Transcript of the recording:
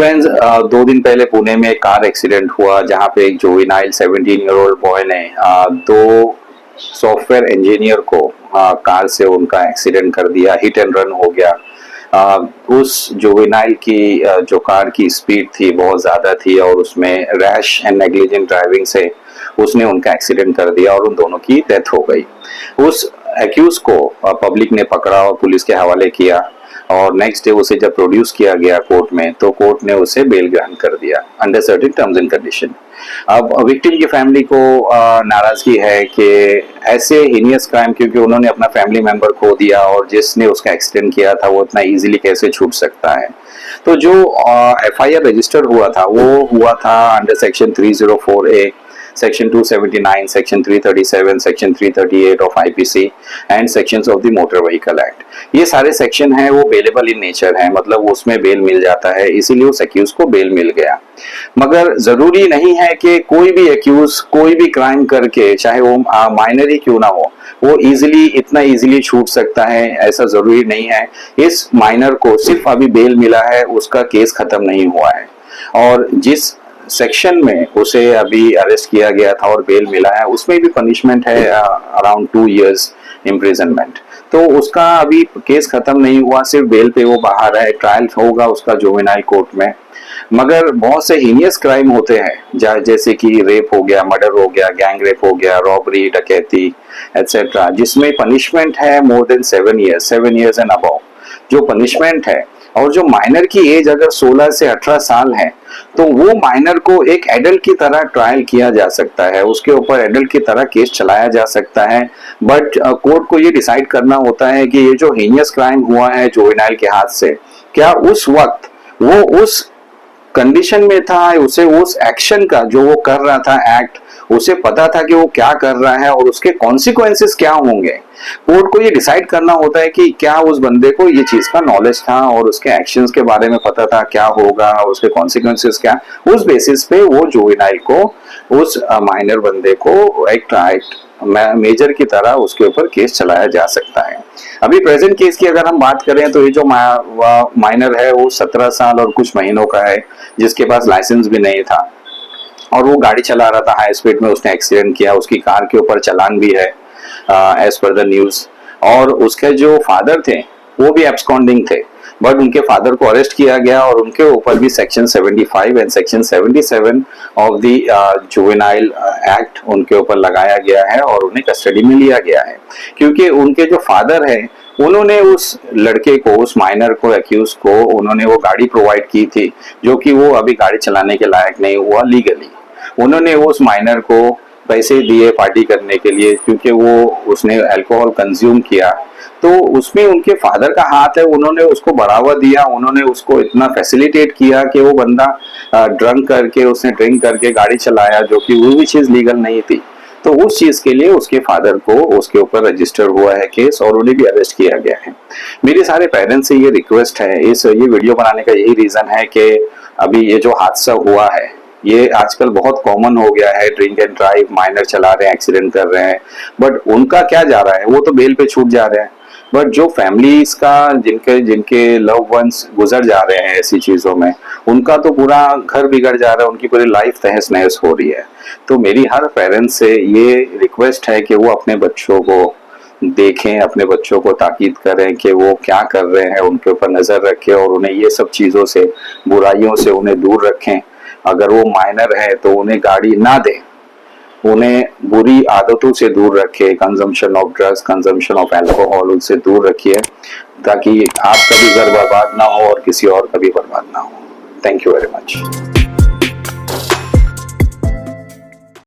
Friends, 2 दिन पहले पुणे में एक कार एक्सीडेंट हुआ जहां पे एक जुवेनाइल 17 ईयर ओल्ड बॉय ने दो सॉफ्टवेयर इंजीनियर को कार से उनका एक्सीडेंट कर दिया, हिट एंड रन हो गया। उस जुवेनाइल की जो कार की स्पीड थी बहुत ज़्यादा थी और उसमें रैश एंड नेग्लिजेंट ड्राइविंग से उसने उनका एक्सीडेंट कर दिया और उन दोनों की डेथ हो गई। उस एक्यूज को पब्लिक ने पकड़ा और पुलिस के हवाले किया और नेक्स्ट डे उसे जब प्रोड्यूस किया गया कोर्ट में तो कोर्ट ने उसे बेल ग्रांट कर दिया under certain terms and condition. अब विक्टिम की फैमिली को नाराजगी है कि ऐसे हीनियस क्राइम, क्योंकि उन्होंने अपना फैमिली मेंबर खो दिया और जिसने उसका एक्सीडेंट किया था वो इतना इजीली कैसे छूट सकता है। तो जो एफआईआर रजिस्टर हुआ था वो हुआ था under section 304A, section 279, section 337, section 338 of IPC and sections of the motor vehicle act. ये सारे सेक्शन हैं वो बेलेबल इन नेचर हैं, मतलब उसमें बेल मिल जाता है, इसीलिए उस एक्यूज को बेल मिल गया। मगर जरूरी नहीं है कि कोई भी एक्यूज कोई भी क्राइम करके, चाहे वो माइनर ही क्यों ना हो, वो इतना इजीली छूट सकता है, ऐसा जरूरी नहीं है। इस माइनर को सिर्फ अभी बेल मिला है, उसका केस खत्म नहीं हुआ है और जिस सेक्शन में उसे अभी अरेस्ट किया गया था और बेल मिला है उसमें भी पनिशमेंट है अराउंड 2 years इम्प्रिजनमेंट। तो उसका अभी केस खत्म नहीं हुआ, सिर्फ बेल पे वो बाहर है, ट्रायल होगा उसका जुवेनाइल कोर्ट में। मगर बहुत से हीनियस क्राइम होते हैं जैसे कि रेप हो गया, मर्डर हो गया, गैंग रेप हो गया, रॉबरी, डकैती एटसेट्रा, जिसमें पनिशमेंट है more than 7 years and above जो पनिशमेंट है। और जो माइनर की एज अगर 16 से 18 साल है तो वो माइनर को एक एडल्ट की तरह ट्रायल किया जा सकता है, उसके ऊपर एडल्ट की तरह केस चलाया जा सकता है। बट कोर्ट को ये डिसाइड करना होता है कि ये जो हीनियस क्राइम हुआ है जुवेनाइल के हाथ से, क्या उस वक्त वो उस कंडीशन में था, उसे उस एक्शन का जो वो कर रहा था एक्ट, उसे पता था कि वो क्या कर रहा है और उसके कॉन्सिक्वेंसेस क्या होंगे। कोर्ट को ये डिसाइड करना होता है कि क्या उस बंदे को ये चीज का नॉलेज था और उसके एक्शंस के बारे में पता था क्या होगा, उसके कॉन्सिक्वेंसेस क्या। उस बेसिस पे वो जुवेनाइल को, उस माइनर बंदे को एक मेजर की तरह उसके ऊपर केस चलाया जा सकता है। अभी प्रेजेंट केस की अगर हम बात करें तो ये जो माइनर है वो 17 साल और कुछ महीनों का है, जिसके पास लाइसेंस भी नहीं था और वो गाड़ी चला रहा था हाई स्पीड में, उसने एक्सीडेंट किया। उसकी कार के ऊपर चालान भी है एज पर द न्यूज। और उसके जो फादर थे वो भी एब्सकॉन्डिंग थे, बट उनके फादर को अरेस्ट किया गया और उनके ऊपर भी section 75 and section 77 of the juvenile act उनके ऊपर लगाया गया है और उन्हें कस्टडी में लिया गया है। क्योंकि उनके जो फादर है उन्होंने उस लड़के को, उस माइनर को, एक्यूज को, उन्होंने वो गाड़ी प्रोवाइड की थी जो कि वो अभी गाड़ी चलाने के लायक नहीं हुआ लीगली। उन्होंने उस माइनर को पैसे दिए पार्टी करने के लिए क्योंकि उसने अल्कोहल कंज्यूम किया, तो उसमें उनके फादर का हाथ है। उन्होंने उसको बढ़ावा दिया, उन्होंने उसको इतना फैसिलिटेट किया कि वो बंदा उसने ड्रिंक करके गाड़ी चलाया, जो कि वो भी चीज लीगल नहीं थी। तो उस चीज के लिए उसके फादर को, उसके ऊपर रजिस्टर हुआ है केस और उन्हें भी अरेस्ट किया गया है। मेरे सारे पेरेंट्स से ये रिक्वेस्ट है, ये वीडियो बनाने का यही रीजन है कि अभी ये जो हादसा हुआ है ये आजकल बहुत कॉमन हो गया है। ड्रिंक एंड ड्राइव, माइनर चला रहे हैं, एक्सीडेंट कर रहे हैं, बट उनका क्या जा रहा है, वो तो बेल पे छूट जा रहे हैं। बट जो फैमिलीज का, जिनके लव वंस गुजर जा रहे हैं ऐसी चीजों में, उनका तो पूरा घर बिगड़ जा रहा है, उनकी पूरी लाइफ तहस नहस हो रही है। तो मेरी हर पेरेंट्स से ये रिक्वेस्ट है कि वो अपने बच्चों को देखें, अपने बच्चों को ताकीद करें कि वो क्या कर रहे हैं, उनके ऊपर नजर रखें और उन्हें ये सब चीजों से, बुराइयों से उन्हें दूर रखें। अगर वो माइनर है तो उन्हें गाड़ी ना दें, उन्हें बुरी आदतों से दूर रखे, consumption of drugs, consumption of alcohol, उनसे दूर रखिए ताकि आपका भी घर बर्बाद ना हो और किसी और का भी बर्बाद ना हो। Thank you very much.